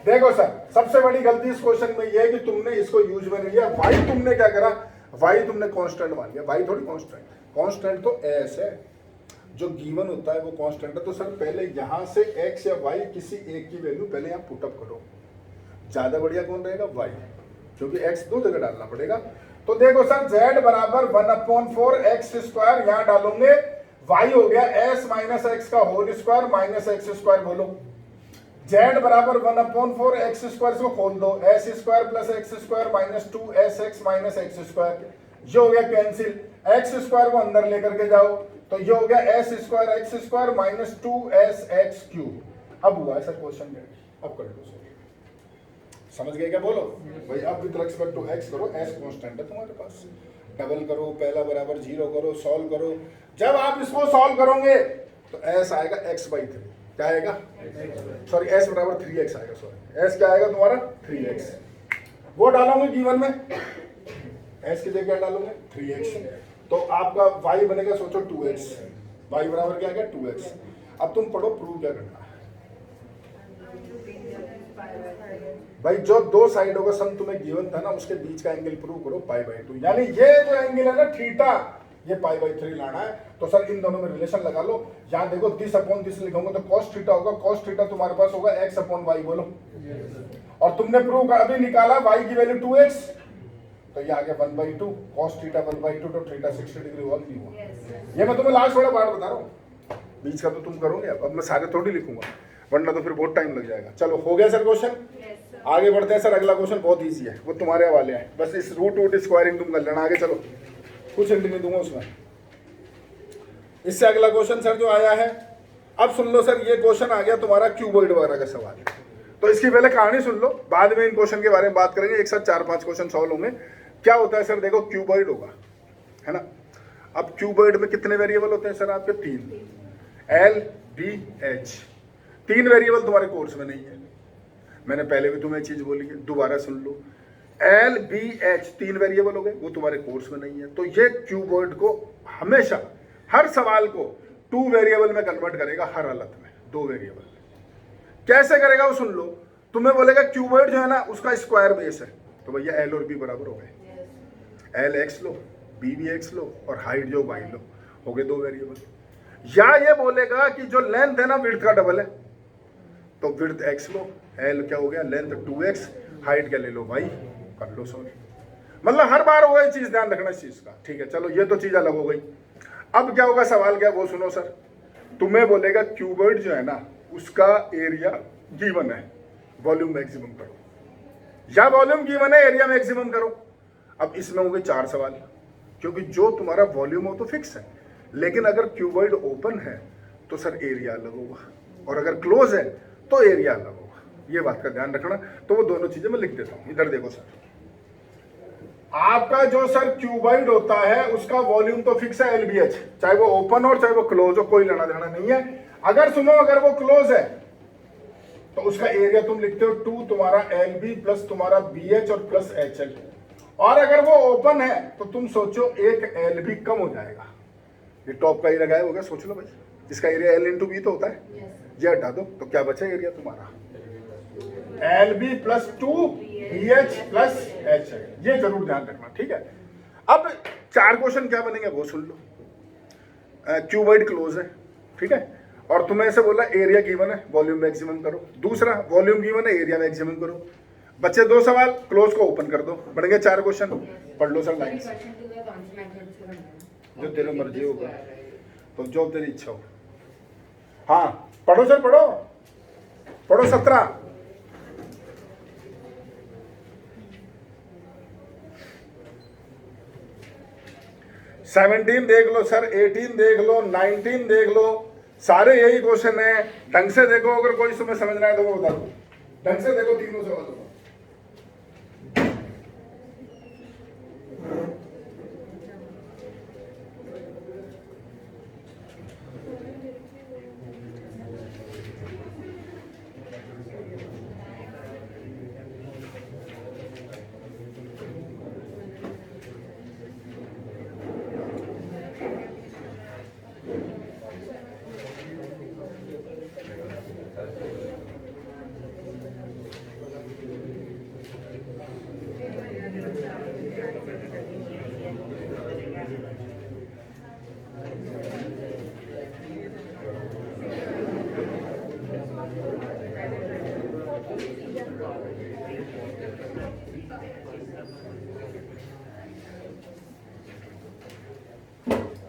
A: देखो सर, सबसे बड़ी गलती इस क्वेश्चन में ये है कि तुमने इसको यूज में नहीं लिया। वाई तुमने क्या करा, वाई तुमने कांस्टेंट मान लिया, वाई थोड़ी कांस्टेंट, कांस्टेंट तो एस है, जो गिवन होता है वो कांस्टेंट है। तो सर पहले यहां से एक्स या वाई किसी एक की वैल्यू पहले यहां पुटअप करो, ज्यादा बढ़िया कौन रहेगा, वाई, क्योंकि एक्स दो जगह डालना पड़ेगा। तो देखो सर z बराबर 1/4 एक्स स्क्वायर, यहां डालोगे y हो गया s माइनस एक्स का whole square minus x square. बोलो z बराबर 1/4 एक्स स्क्वायर, इसको खोल दो, s square plus x square minus 2sx minus x square, ये हो गया कैंसिल, एक्स स्क्वायर को अंदर लेकर के जाओ, तो ये हो गया s square x square minus 2sx cube. अब हुआ है सर क्वेश्चन में, अब कर लो सर, समझ गए क्या? बोलो भाई, अब विद रिस्पेक्ट टू एक्स करो, एस कांस्टेंट है तुम्हारे पास, डबल करो, पहला बराबर 0 करो, सॉल्व करो। जब आप इसको सॉल्व करोगे तो एस आएगा x/3, क्या आएगा, सॉरी एस बराबर 3x आएगा, सॉरी एस क्या आएगा तुम्हारा 3x, वो डालोगे गिवन में, एस की जगह क्या डालोगे 3x, तो आपका y बनेगा सोचो 2x, y बराबर क्या है 2x। अब तुम पढ़ो प्रूव क्या करना है भाई, जो दो साइडों का सम तुम्हें गिवन था ना, उसके बीच का एंगल प्रूव करो π/2, यानी ये जो एंगल है ना थीटा, ये π/3 लाना है। तो सर इन दोनों में रिलेशन लगा लो, यहाँ देखो दिस अपॉन दिस लिखोगे तो cos थीटा होगा, cos थीटा तुम्हारे पास होगा x/y। बोलो और तुमने प्रूव अभी निकाला y की वैल्यू 2x, तो ये आ गया 1/2 cos थीटा 1/2, तो थीटा 60 डिग्री हुआ नहीं हुआ। ये मैं तुम्हें लास्ट वाला पार्ट बता रहा हूँ, बीच का तो तुम करोगे, अब मैं सारे थोड़ी लिखूंगा वरना तो फिर बहुत टाइम लग जाएगा। चलो हो गया सर क्वेश्चन, आगे बढ़ते हैं सर। अगला क्वेश्चन बहुत इजी है, वो तुम्हारे हवाले है, बस इस रूट स्क्वायरिंग तुम कर लेना। आगे चलो, कुछ हिंट नहीं दूंगा उसमें। इससे अगला क्वेश्चन सर जो आया है, अब सुन लो सर, ये क्वेश्चन आ गया तुम्हारा क्यूबॉइड वगैरह का सवाल है, तो इसकी पहले कहानी सुन लो, बाद में इन क्वेश्चन के बारे में बात करेंगे। एक साथ 4-5 क्वेश्चन सॉल्व होंगे। क्या होता है सर, देखो क्यूबॉइड होगा, है ना। अब क्यूबॉइड में कितने वेरिएबल होते हैं सर आपके, 3, L, B, H। 3 वेरिएबल तुम्हारे कोर्स में नहीं है, मैंने पहले भी तुम्हें चीज बोली है, दोबारा सुन लो। L, B, H 3 वेरिएबल हो गए, वो तुम्हारे कोर्स में नहीं है। तो ये क्यूबॉइड को हमेशा हर सवाल को 2 वेरिएबल में कन्वर्ट करेगा, हर हालत में 2 वेरिएबल। कैसे करेगा वो सुन लो। तुम्हें बोलेगा क्यूबॉइड जो है ना उसका स्क्वायर बेस है, तो भैया L और B बराबर हो गए, L x लो, B भी x लो, और हाइट जो y लो, हो गए 2 वेरिएबल। या ये बोलेगा कि जो लेंथ है ना विड्थ का डबल है, तो विड्थ x लो, L क्या हो गया लेंथ 2x, हाइट क्या ले लो y, कर लो सॉल्व। मतलब हर बार होगा ये चीज, ध्यान रखना इस चीज का, ठीक है। चलो ये तो चीज अलग हो गई। अब क्या होगा, सवाल क्या वो सुनो सर। तुम्हें बोलेगा क्यूबॉइड जो है ना उसका एरिया गिवन है, वॉल्यूम मैक्सिमम करो, या वॉल्यूम गिवन है एरिया मैक्सिमम करो। अब इसमें होंगे 4 सवाल, क्योंकि जो तुम्हारा वॉल्यूम हो तो फिक्स है, लेकिन अगर क्यूबॉइड ओपन है तो सर एरिया अलग होगा, और अगर क्लोज है तो एरिया अलग होगा। ये बात का ध्यान रखना। तो वो दोनों चीजें मैं लिख देता हूं, इधर देखो सर। आपका जो सर क्यूबॉइड होता है उसका वॉल्यूम तो फिक्स है LBH, चाहे वो ओपन हो चाहे वो क्लोज हो, कोई लेना देना नहीं है। अगर सुनो, अगर वो क्लोज है तो उसका एरिया तुम लिखते हो 2 तुम्हारा LB प्लस तुम्हारा BH और प्लस HL, और अगर वो ओपन है तो तुम सोचो एक LB कम हो जाएगा, ये टॉप का ही लगाया होगा, सोच लो भाई, इसका एरिया L इंटू B तो होता है, ये हटा दो तो क्या बचा एरिया तुम्हारा LB plus 2 BH plus HL। ये जरूर ध्यान रखना, ठीक है। अब 4 क्वेश्चन क्या बनेंगे वो सुन लो। क्यूबॉइड क्लोज है, ठीक है, और तुम्हें ऐसे बोला एरिया गिवन है, वॉल्यूम मैक्सिमम करो। दूसरा वॉल्यूम गिवन है, एरिया मैक्सिमम करो। बच्चे 2 सवाल, क्लोज को ओपन कर दो, बढ़ गए 4 क्वेश्चन। पढ़ लो सर लाइन से, जो तेरे मर्जी होगा, तो जो तेरी इच्छा हो। हाँ पढ़ो सर, पढ़ो पढ़ो। 17 17 देख लो सर, 18 देख लो, 19 देख लो, सारे यही क्वेश्चन है। ढंग से देखो, अगर कोई तुम्हें समझना है तो वो बता दो। ढंग से देखो तीनों सवालों को।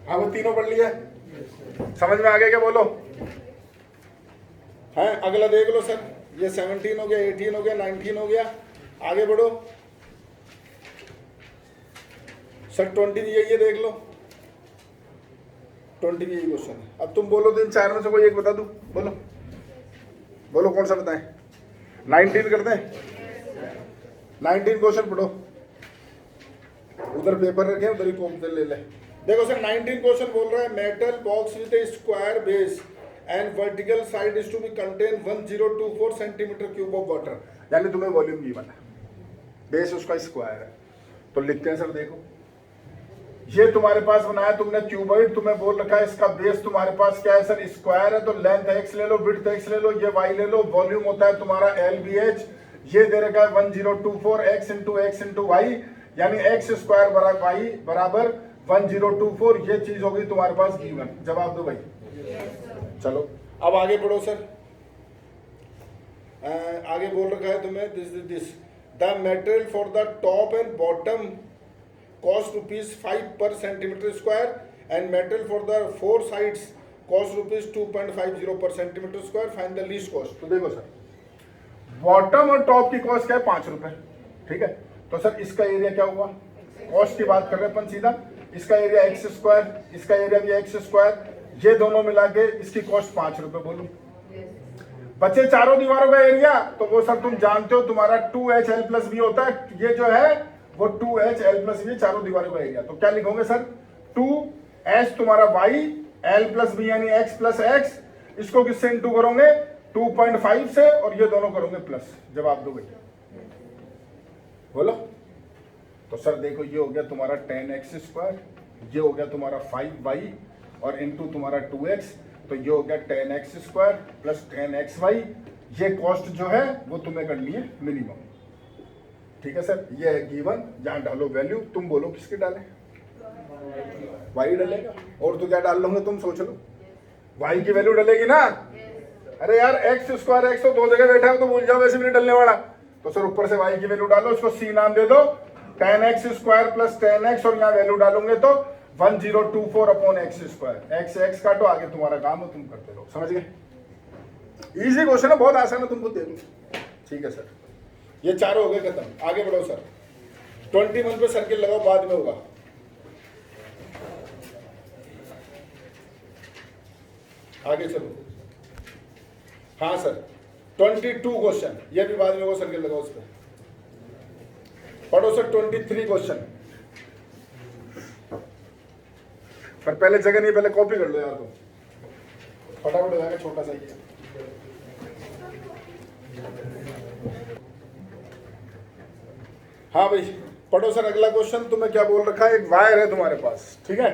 A: हाँ वो तीनों पढ़ लिया, समझ में आ गया क्या? बोलो। है अगला देख लो सर, ये 17 हो गया, 18 हो गया, 19 हो गया। आगे बढ़ो सर, 20 भी ये देख लो, 20 भी यही क्वेश्चन है। अब तुम बोलो तो इन 4 में से कोई एक बता दूं, बोलो बोलो कौन सा बताएं? 19 करते हैं, 19 क्वेश्चन पढ़ो। उधर पेपर रखे, उधर ही कॉपी ले ले। देखो सर 19 क्वेश्चन बोल रहा है, metal box with a square base and vertical side is to be contain 1024 centimetre cube of water. यानी तुम्हें वॉल्यूम गिवन है, बेस उसका स्क्वायर है। तो लिखते हैं सर, देखो ये तुम्हारे पास बनाया तुमने क्यूबॉइड, तुम्हें बोल रखा है इसका बेस तुम्हारे पास क्या है सर? स्क्वायर है। तो लेंथ x ले लो, विड्थ x ले लो, ये y ले लो, वॉल्यूम होता है तुम्हारा LBH। ये दे रखा है 1024 x इंटू y, यानी x स्क्वायर बराबर y बराबर 1024। ये चीज होगी तुम्हारे पास गिवन। जवाब दो भाई। चलो अब आगे बढ़ो सर। आगे बोल रखा है तुम्हें this the material for the top and bottom cost ₹5 पर centimetre square and metal for the 4 sides cost ₹2.50 पर centimetre square. Find the least cost. तो देखो सर, बॉटम और टॉप की कॉस्ट क्या है? ₹5। ठीक है, तो सर इसका एरिया क्या हुआ? कॉस्ट की बात कर रहे हैं अपन सीधा। इसका एरिया x स्क्वायर, इसका एरिया भी x स्क्वायर, ये दोनों मिला के इसकी कॉस्ट ₹5। बोलो बच्चे, चारों दीवारों का एरिया तो वो सर तुम जानते हो तुम्हारा 2HL प्लस बी होता है। ये जो है वो 2HL प्लस बी, चारों दीवारों का एरिया। तो क्या लिखोगे सर? 2H तुम्हारा y, L प्लस बी यानी x प्लस x, इसको किससे इंटू करोगे? 2.5 से, और ये दोनों करोगे प्लस। जवाब दो बेटा, बोलो। तो सर देखो, ये हो गया तुम्हारा 10x स्क्वायर, ये हो गया तुम्हारा 5y और इंटू तुम्हारा 2x, तो ये हो गया 10x स्क्वायर प्लस 10xy। ये कॉस्ट जो है वो तुम्हें कर लिए मिनिमम। ठीक है सर, ये है गिवन। जहां डालो वैल्यू, तुम बोलो किसके डालें? y डलेगा, और तो क्या डाल लोगे तुम? सोच लो, y की वैल्यू डलेगी ना। अरे यार x स्क्वायर x तो 2 जगह बैठा है, तो भूल जाओ, वैसे भी नहीं डलने वाला। तो सर ऊपर से y की वैल्यू डालो, उसको c नाम दे दो, 10x स्क्वायर प्लस 10x, और यहाँ वैल्यू डालोगे तो 1024 अपॉन x स्क्वायर। x काटो, आगे तुम्हारा काम है, तुम करते रहो। समझ गए? इजी क्वेश्चन है, बहुत आसान है, तुमको दे दूं। ठीक है सर, ये चारों हो गए खत्म। आगे बढ़ो सर, 21 पे सर्किल लगाओ, बाद में होगा। आगे चलो। हाँ सर, 22 क्वेश्चन, ये भी बाद में होगा, सर्किल लगाओ उस पर। पढ़ो सर 23 क्वेश्चन। पर पहले जगह नहीं, पहले कॉपी कर लो यार, तो फटाफट हो जाएगा, छोटा सा ही है। हाँ भाई पढ़ो सर अगला क्वेश्चन। तुम्हें क्या बोल रखा है? एक वायर है तुम्हारे पास, ठीक है?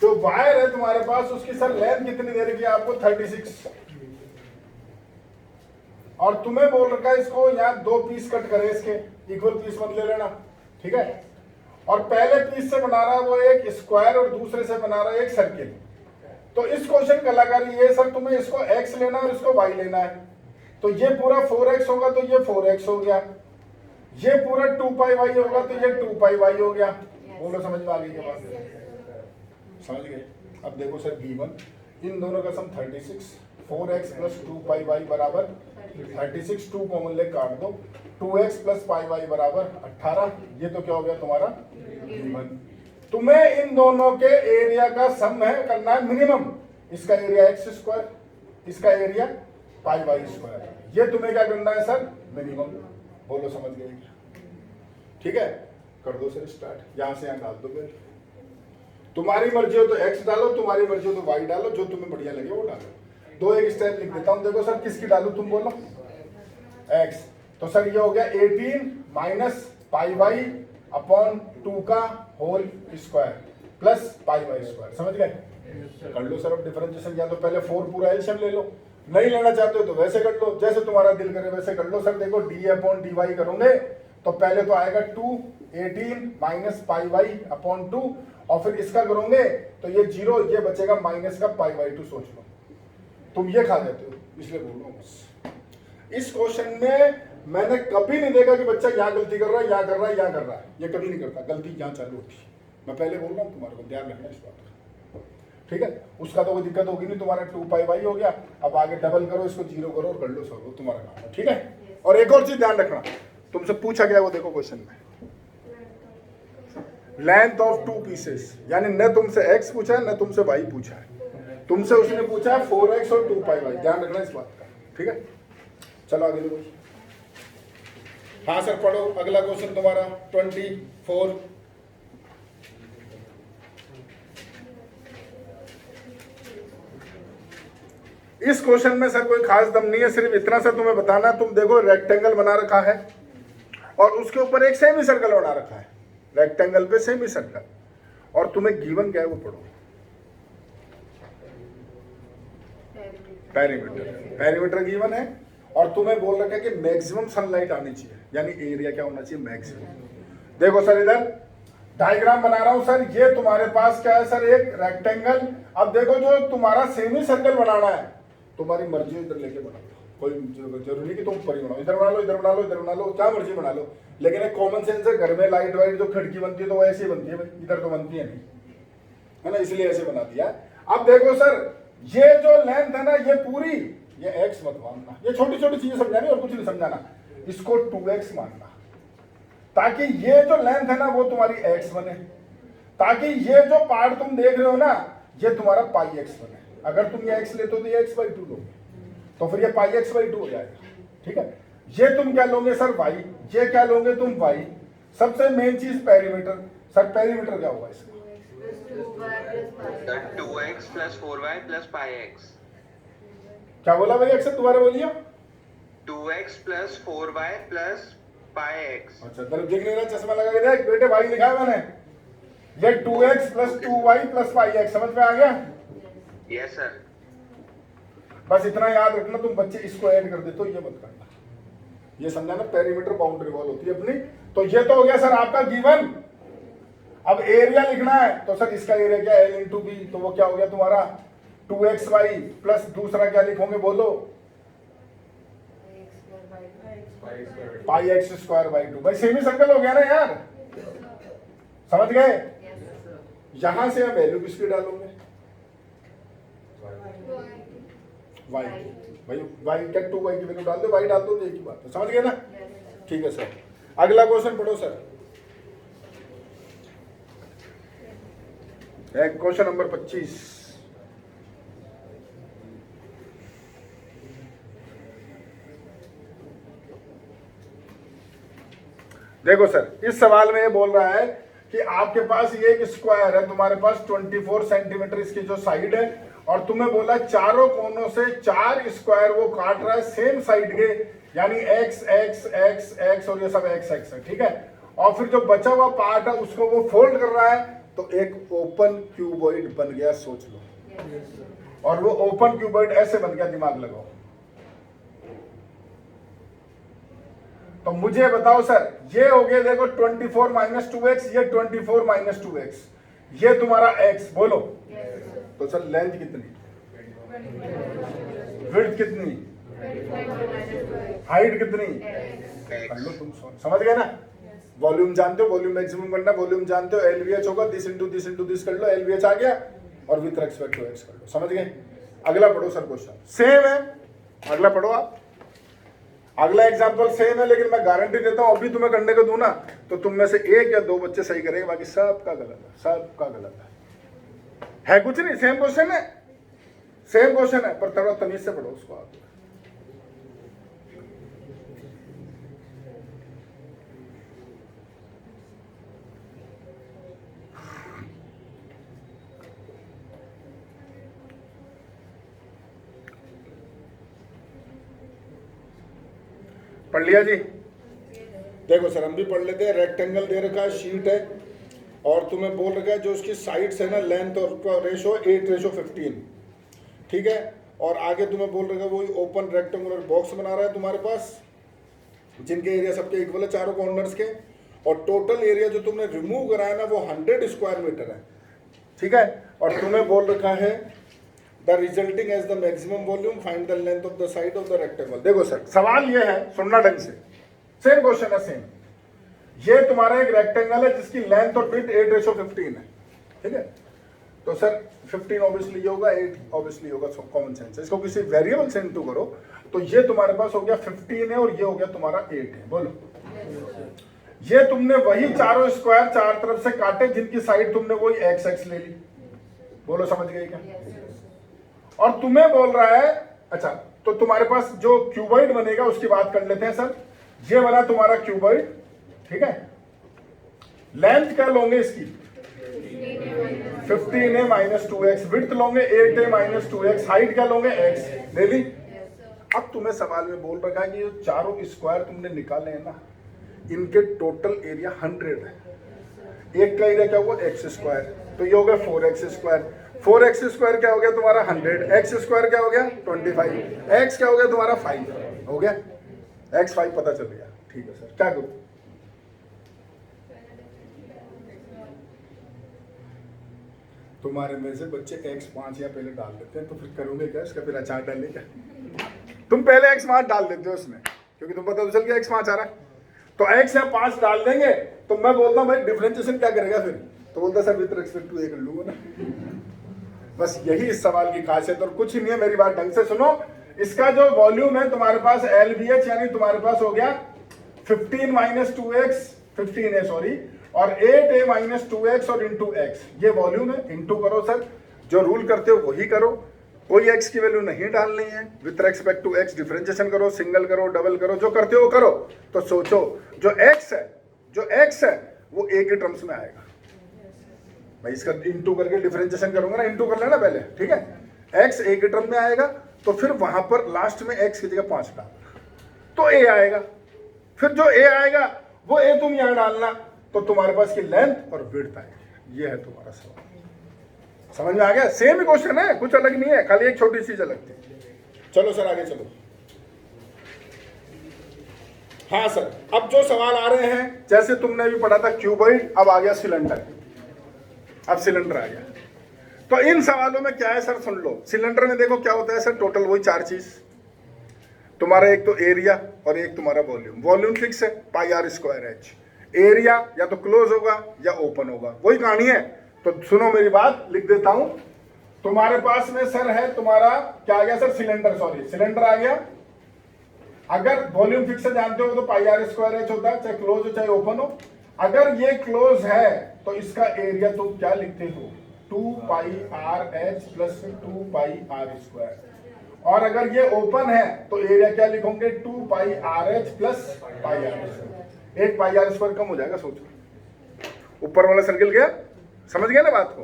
A: जो वायर है तुम्हारे पास, उसकी सर लेंथ कितनी दे रखी है आपको? 36। और तुम्हें बोल रखा है इसको यहाँ 2 पीस कट करे, इसके इक्वल पीस मत ले लेना। ठीक है, और पहले पीस से बना रहा है वो एक स्क्वायर और दूसरे से बना रहा है एक सर्किल। तो इस क्वेश्चन कलाकारी ये सर तुम्हें इसको x लेना है और इसको y लेना है, तो ये पूरा 4x होगा तो ये 4x हो गया, ये पूरा 2πy होगा तो ये 2πy हो गया। बोलो समझ में आ गई क्या बात? समझ गए? अब देखो सर गिवन इन दोनों का सम 36, 4x प्लस 2πy बराबर 36, 2 कॉमन ले काट दो, 2x प्लस πy बराबर 18, ये तो क्या हो गया तुम्हारा गिवन। तुम्हें इन दोनों के एरिया का सम है करना है मिनिमम, इसका एरिया x स्क्वायर, इसका एरिया πy स्क्वायर, ये तुम्हें क्या करना है सर मिनिमम। बोलो समझ गए क्या? ठीक है, कर दो सर स्टार्ट, यहां से यहां डाल दो फिर, तुम्हारी मर्जी हो तो x डालो, तुम्हारी मर्जी हो तो y डालो, जो तुम्हें बढ़िया लगे वो डालो। दो एक स्टेप लिख देता हूं, देखो सर किसकी डालू तुम बोलो, x, तो सर ये हो गया 18 माइनस πy अपॉन 2 का whole square plus πy square. समझ गए? कर लो सर अब डिफरेंशिएशन, या तो पहले 4 पूरा एलसीएम ले लो, नहीं लेना चाहते हो तो वैसे कर लो, जैसे तुम्हारा दिल करे वैसे कर लो। सर देखो डी अपॉन डी वाई करोगे तो पहले तो आएगा 2, 18 माइनस πy अपॉन 2, और फिर इसका करोगे तो ये 0, ये बचेगा माइनस का πy2। सोच लो तुम ये खा जाते हो, इसलिए बोल रहा हूँ बस। इस क्वेश्चन में मैंने कभी नहीं देखा कि बच्चा यहाँ गलती कर रहा है, यहाँ कर रहा है, यहाँ कर रहा है, ये कभी नहीं करता, गलती यहाँ चालू होती। मैं पहले बोल रहा हूँ तुम्हारे को ध्यान रखना इस बात का, ठीक है? उसका तो कोई दिक्कत होगी नहीं, तुम्हारा 2πy हो गया, अब आगे डबल करो, इसको 0 करो और कर लो सॉल्व, तुम्हारा काम है, ठीक है? और एक और चीज ध्यान रखना, तुमसे पूछा गया वो देखो क्वेश्चन में, लेंथ ऑफ 2 पीसेस, यानी न तुमसे x पूछा है न तुमसे y पूछा है, तुमसे उसने पूछा है 4x और 2πy, ध्यान रखना इस बात का, ठीक है? चलो आगे देखो। हाँ सर पढ़ो अगला क्वेश्चन तुम्हारा 24। इस क्वेश्चन में सर कोई खास दम नहीं है, सिर्फ इतना सा तुम्हें बताना है। तुम देखो रेक्टेंगल बना रखा है और उसके ऊपर एक सेमी सर्कल बना रखा है, रेक्टेंगल पे सेमी सर्कल, और तुम्हें गिवन क्या है वो पढ़ो, पेरीमीटर, पेरीमीटर गिवन है, और तुम्हें बोल रखा है कि मैक्सिमम सनलाइट आनी चाहिए, यानी एरिया क्या होना चाहिए मैक्सिमम। देखो सर इधर डायग्राम बना रहा हूं सर, ये तुम्हारे पास क्या है सर एक रेक्टेंगल। अब देखो जो तुम्हारा सेमी सर्कल बनाना है तुम्हारी मर्जी इधर लेके बना लो, कोई जरूरी नहीं कि तुम ऊपर ही बनाओ, इधर बना लो, इधर बना लो, इधर बना लो, क्या मर्जी बना लो, लेकिन एक कॉमन सेंस है, घर में लाइट वाइट जो खिड़की बनती है तो वो ऐसी बनती है भाई, इधर तो बनती है नहीं, है ना, इसलिए ऐसे बना दिया। अब देखो सर ये जो लेंथ है ना ये पूरी, ये x मत मानना, ये छोटी छोटी चीजें समझानी और कुछ नहीं समझाना, इसको 2x मानना, ताकि ये जो लेंथ है ना वो तुम्हारी x बने, ताकि ये जो पार्ट तुम देख रहे हो ना ये तुम्हारा πx बने। अगर तुम ये x लेते हो तो ये x/2 लोगे, तो फिर ये πx/2 हो जाएगा, ठीक है? ये तुम क्या लोगे सर y, ये क्या लोगे तुम y। सबसे मेन चीज पेरीमीटर, सर पेरीमीटर क्या होगा इसका?
C: 2x plus 4y plus πx।
A: क्या बोला भाई, अक्सर दोबारा बोलिए।
C: 2x plus 4y plus πx।
A: अच्छा तरफ देख लेना, चश्मा लगा के देख बेटे, भाई लिखा है मैंने, ये 2x plus 2y plus πx, समझ में आ गया?
C: Yes sir.
A: बस इतना याद रखना, तुम बच्चे इसको ऐड कर देते हो, ये मत करना, ये समझा ना, पेरीमीटर बाउंड्री वॉल होती है अपनी। तो ये तो हो गया सर आपका गिवन। अब एरिया लिखना है तो सर इसका एरिया क्या है, L into B, तो वो क्या हो गया तुम्हारा 2xy प्लस दूसरा क्या लिखोगे बोलो, πx²/2। भाई सेमी सर्कल हो गया ना यार, समझ गए? यहां से हम वैल्यू किसकी डालोगे, y, भाई y क्या 2y की वैल्यू डाल दो, y डाल दो, एक ही बात है, समझ गए ना? ठीक है सर, अगला क्वेश्चन पढ़ो सर, क्वेश्चन नंबर 25। देखो सर इस सवाल में ये बोल रहा है कि आपके पास ये एक स्क्वायर है, तुम्हारे पास 24 सेंटीमीटर इसकी जो साइड है, और तुम्हें बोला चारों कोनों से 4 स्क्वायर वो काट रहा है सेम साइड के, यानी x x x x और ये सब x x है, ठीक है? और फिर जो बचा हुआ पार्ट है उसको वो फोल्ड कर रहा है, तो एक ओपन क्यूबॉइड बन गया, सोच लो। और वो ओपन क्यूबॉइड ऐसे बन गया, दिमाग लगाओ। तो मुझे बताओ सर, ये हो गया देखो 24 - 2x, ये 24 - 2x, ये तुम्हारा x, बोलो। तो सर लेंथ कितनी, विड्थ कितनी, हाइट कितनी, कर लो तुम, समझ गए ना। वॉल्यूम जानते हो, वॉल्यूम मैक्सिमम करना, वॉल्यूम जानते हो, LVH होगा, this into this into this कर लो, LVH आ गया, और विथ रेस्पेक्ट टू x कर लो, समझ गए। अगला पढ़ो सर, क्वेश्चन सेम है, अगला पढ़ो आप। अगला एग्जांपल सेम है, लेकिन मैं गारंटी देता हूं अभी तुम्हें करने को दूं ना तो तुम में से 1 या 2 बच्चे सही करेंगे, बाकी सबका गलत है, सबका गलत है कुछ नहीं, सेम क्वेश्चन है, सेम क्वेश्चन है, पर थोड़ा तमीज से पढ़ो उसको आप। पढ़ लिया जी? देखो सर, हम भी पढ़ लेते हैं। रेक्टेंगल दे रखा है, शीट है, और तुम्हें बोल रखा है जो उसकी साइड्स है ना, लेंथ और रेशो 8:15, ठीक है। और आगे तुम्हें बोल रखा है वही ओपन रेक्टेंगुलर बॉक्स बना रहा है तुम्हारे पास, जिनके एरिया सबके इक्वल है चारों कॉर्नर्स के, और टोटल एरिया जो तुमने रिमूव कराया ना वो 100 स्क्वायर मीटर है, ठीक है। और तुम्हें बोल रखा है the resulting as the maximum volume, find the length of the side of the rectangle. देखो सर, सवाल ये है, सुनना ढंग से, सेम क्वेश्चन है, सेम। ये तुम्हारा एक रेक्टेंगल है जिसकी लेंथ और विड्थ 8:15 है, ठीक है। तो सर 15 ऑब्वियसली ये होगा, 8 ऑब्वियसली होगा, कॉमन सेंस है। इसको किसी वेरिएबल से इनटू करो तो ये तुम्हारे पास हो गया 15 है, और ये हो गया तुम्हारा 8 है, बोलो। ये तुमने वही चारों स्क्वायर चार तरफ से काटे जिनकी साइड तुमने वही x ले ली, बोलो समझ गए क्या। और तुम्हें बोल रहा है, अच्छा तो तुम्हारे पास जो क्यूबॉइड बनेगा उसकी बात कर लेते हैं सर। ये बना तुम्हारा क्यूबॉइड, ठीक है। लेंथ क्या लोगे इसकी, 15a - 2x, विड्थ लोगे 8a - 2x, हाइट क्या लोगे x, ले ली। अब तुम्हें सवाल में बोल रखा है कि ये चारों स्क्वायर तुमने निकाले हैं ना, इनके टोटल एरिया 100 है। एक का एरिया क्या हुआ, x², तो ये हो गया 4x²। 4x² क्या हो गया तुम्हारा 100, x² क्या हो गया 25, x क्या हो गया तुम्हारा 5 हो गया, x 5 पता चल गया, ठीक है सर। क्या करूं, तुम्हारे में से बच्चे x 5 या पहले डाल देते हैं, तो फिर करोगे क्या इसका, फिर अचार डालेगा। तुम पहले x 5 डाल देते हो इसमें, क्योंकि तुम पता तो चल गया x 5 आ रहा है, तो x या 5 डाल देंगे। तो मैं बोलता हूँ भाई डिफरेंशिएशन क्या करेगा फिर, तो बोलता sir with respect to a कर लूंगा ना। बस यही इस सवाल की खासियत, और कुछ ही नहीं है। मेरी बात ढंग से सुनो, इसका जो वॉल्यूम है तुम्हारे पास LVH, यानी तुम्हारे पास हो गया 15 - 2x, 15 है सॉरी, और 8a - 2x और इंटू x, ये वॉल्यूम है। इंटू करो सर, जो रूल करते हो वही करो, कोई x की वैल्यू नहीं डालनी है। With respect to x differentiation करो, सिंगल करो, डबल करो, जो करते हो करो। तो सोचो जो x है वो a के टर्म्स में आएगा भाई, इसका इंटू करके डिफरेंशिएशन करूंगा ना, इंटू कर लेना पहले, ठीक है। x a के टर्म में आएगा, तो फिर वहां पर लास्ट में x की जगह 5 डालना, तो a आएगा। फिर जो a आएगा वो a तुम यहां डालना, तो तुम्हारे पास की लेंथ और विड्थ आएगी। ये है तुम्हारा सवाल, समझ में आ गया। सेम ही क्वेश्चन है, कुछ अलग नहीं है, खाली एक छोटी चीज अलग थी। चलो सर आगे चलो। हाँ सर, अब जो सवाल आ रहे हैं, जैसे तुमने अभी पढ़ा था क्यूबॉइड, अब आ गया सिलेंडर। अब सिलेंडर आ गया, तो इन सवालों में क्या है सर, सुन लो। सिलेंडर में देखो क्या होता है सर, टोटल वही 4 चीज तुम्हारा, एक तो एरिया और एक तुम्हारा वॉल्यूम। वॉल्यूम फिक्स है πr²h, एरिया या तो क्लोज होगा या ओपन होगा, वही कहानी है। तो सुनो मेरी बात, लिख देता हूं। तुम्हारे पास में सर है तुम्हारा क्या आ गया सर, सिलेंडर, सॉरी सिलेंडर आ गया। अगर वॉल्यूम फिक्स है जानते हो तो πr²h होता है, चाहे क्लोज हो चाहे ओपन हो। अगर ये क्लोज है तो इसका एरिया तुम क्या लिखते हो, 2πrh + 2πr²। और अगर ये ओपन है तो एरिया क्या लिखोगे, 2πrh + πr²। एक πr² कम हो जाएगा, सोचो ऊपर वाला सर्किल गया, समझ गया ना बात को।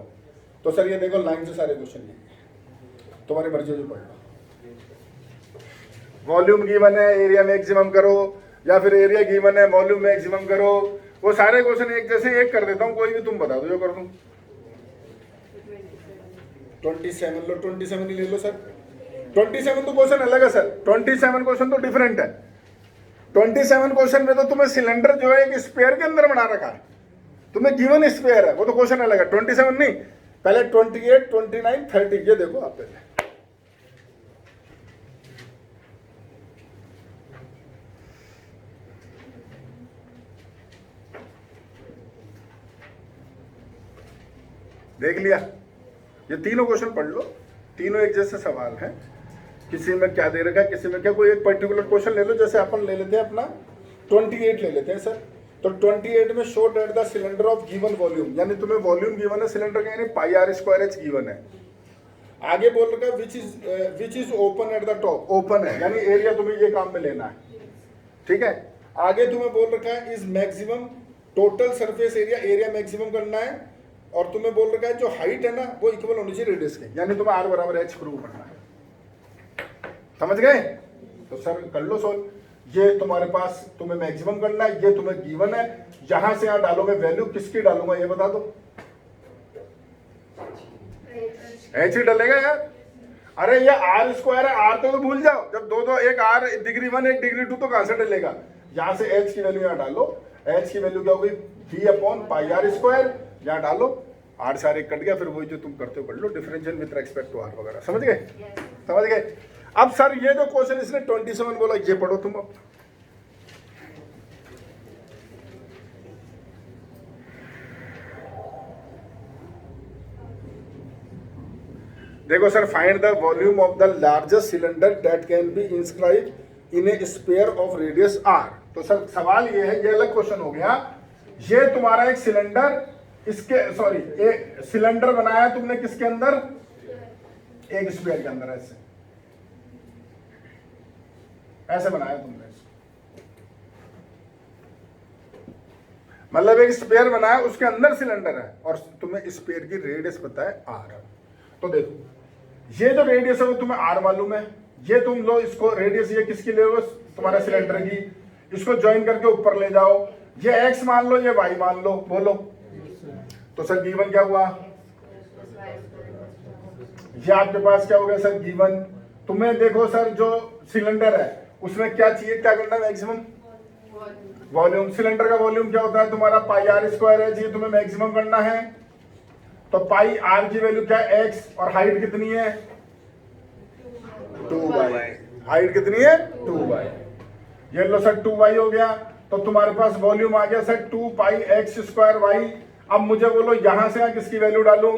A: तो सर ये देखो लाइन से सारे क्वेश्चन लिखे, तुम्हारी मर्जी जो पढ़ना। वॉल्यूम गिवन है, एरिया मैक्सिमम करो, या फिर एरिया गिवन है वॉल्यूम मैक्सिमम करो। वो सारे क्वेश्चन एक जैसे, एक कर देता हूँ, कोई भी तुम बता दो जो कर दूं। 27 लो, 27 ही ले लो सर। 27 तो क्वेश्चन अलग है सर, 27 क्वेश्चन तो डिफरेंट है। 27 क्वेश्चन में तो तुम्हें सिलेंडर जो है एक स्पेयर के अंदर बना रखा है, तुम्हें गिवन स्क्वायर है, वो तो क्वेश्चन अलग है। 27 नहीं, पहले 28, 29, 30 ये देखो आप पहले। देख लिया, ये तीनों क्वेश्चन पढ़ लो, तीनों एक जैसे सवाल हैं। किसी में क्या दे रखा है, किसी में क्या, कोई एक पर्टिकुलर क्वेश्चन ले लो। जैसे अपन ले लेते हैं अपना 28 ले लेते हैं सर। तो 28 में show that the cylinder of given volume, यानी तुम्हें वॉल्यूम गिवन है सिलेंडर का, यानी पाई आर स्क्वायर एच गिवन है। आगे बोल रखा है which is open at the top, open है यानी एरिया तुम्हें ये काम में लेना है, ठीक है। आगे तुम्हें बोल रखा है is maximum total surface area, area maximum करना है। और तुम्हें बोल रखा है जो हाइट है ना वो इक्वल होनी चाहिए रेडियस के, यानी तुम्हें आर बराबर एच प्रूव करना है। समझ गए? तो सर कर लो सोल्व। ये तुम्हारे पास तुम्हें मैक्सिमम करना है, ये तुम्हें गिवन है। यहां से यहां डालोगे वैल्यू, किसकी डालूंगा ये बता दो। एच ही डलेगा यार। अरे ये आर स्क्वायर है, आर तो भूल जाओ। जब दो एक आर डिग्री 1 एक डिग्री 2 तो कहां से डलेगा। यहां से एच की वैल्यू यहां डालो, एच की वैल्यू क्या होगी v upon pi r square, यहां डालो। आर से आर एक कट गया, फिर वही जो तुम करते हो कर लो, differential with respect to R वगैरह। समझ गए? समझ गए? अब सर ये जो क्वेश्चन इसने 27 बोला, ये पढ़ो तुम। अब देखो sir, find the volume of the largest cylinder that can be inscribe in a sphere of radius r. तो सर सवाल ये है, ये अलग क्वेश्चन हो गया। ये तुम्हारा एक सिलेंडर, इसके सॉरी एक सिलेंडर बनाया तुमने किसके अंदर, एक स्पेयर के अंदर। ऐसे बनाया तुमने इसको, मतलब एक स्पेयर बनाया, उसके अंदर सिलेंडर है और तुम्हें स्पेयर की रेडियस पता है आर। तो देखो ये जो रेडियस है वो तुम्हें आर मालूम है, ये तुम लो इसको रेडियस, ये किसकी ले लो तुम्हारा सिलेंडर की, इसको ज्वाइन करके ऊपर ले जाओ। ये एक्स मान लो, ये वाई मान लो, बोलो। तो सर गिवन क्या हुआ, ये आपके पास क्या हो गया सर गिवन। तुम्हें देखो सर जो सिलेंडर है उसमें क्या चाहिए, क्या करना है मैक्सिमम वॉल्यूम। सिलेंडर का वॉल्यूम क्या होता है तुम्हारा पाई आर स्क्वायर है जी, तुम्हें मैक्सिमम करना है। तो पाई आर की वैल्यू क्या है एक्स, और हाइट कितनी है 2y। हाइट कितनी है 2y। ये लो सर 2y हो गया। तो तुम्हारे पास वॉल्यूम आ गया सर 2 पाई एक्स स्क्वायर वाई। अब मुझे बोलो यहां से यहां किसकी वैल्यू डालूं,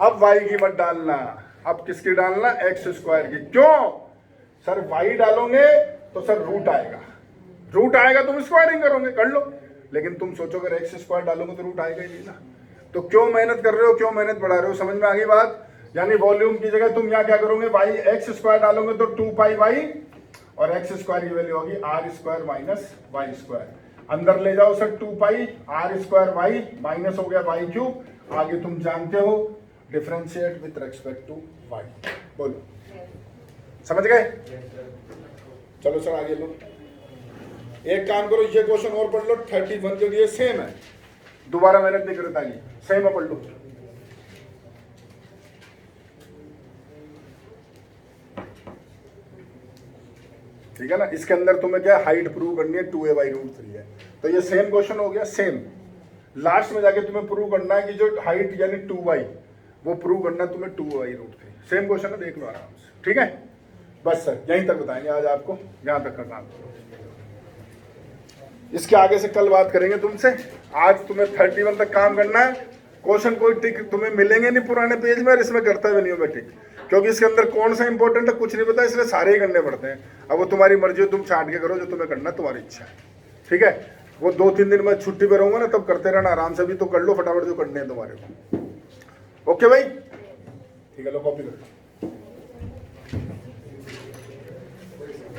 A: अब y की मत डालना, अब किसकी डालना एक्स स्क्वायर की। क्यों सर, y डालोगे तो सर रूट आएगा, रूट आएगा तुम स्क्वायरिंग करोगे, कर लो। लेकिन तुम सोचो अगर एक्स स्क्वायर डालोगे तो रूट आएगा ही नहीं ना। तो क्यों मेहनत कर रहे हो, क्यों मेहनत बढ़ा रहे हो, समझ में आ गई बात। यानी वॉल्यूम की जगह तुम यहाँ क्या करोगे, वाई एक्स स्क्वायर डालोगे तो 2 पाई वाई, और एक्स स्क्वायर की वैल्यू होगी r square minus y square. अंदर ले जाओ sir 2 pi r square y minus हो गया वाई क्यूब। आगे तुम जानते हो differentiate with respect to y. बोलो समझ गए? चलो सर आगे लो। एक काम करो, ये क्वेश्चन और पढ़ लो 31 के लिए सेम है, दोबारा मेहनत नहीं करता, ये सेम है, पढ़ लो। ठीक है ना। इसके अंदर तुम्हें क्या हाइट प्रूव करनी है 2a/√3 है। तो ये सेम क्वेश्चन हो गया सेम। लास्ट में जाके तुम्हें प्रूव करना है कि जो हाइट यानी 2y वो प्रूव करना है तुम्हें 2a/√3। सेम क्वेश्चन है, देख लो आराम से। ठीक है, बस सर यहीं तक बताएंगे आज आपको, यहां तक का काम। इसके आगे से कल बात करेंगे तुमसे। आज तुम्हें 31 तक काम करना है। क्वेश्चन कोई टिक तुम्हें मिलेंगे नहीं पुराने पेज में, और इसमें करता भी नहीं हूं मैं टिक, क्योंकि इसके अंदर कौन सा इंपॉर्टेंट है कुछ नहीं पता, इसलिए सारे ही करने पड़ते हैं। अब वो तुम्हारी मर्जी हो, तुम छांट के करो, जो तुम्हें करना तुम्हारी इच्छा है। ठीक है, वो 2-3 दिन में छुट्टी पे रहूंगा ना, तब करते रहना आराम से। भी तो कर लो फटाफट जो करने हैं तुम्हारे को। ओके भाई, ठीक है, लो कॉपी करो।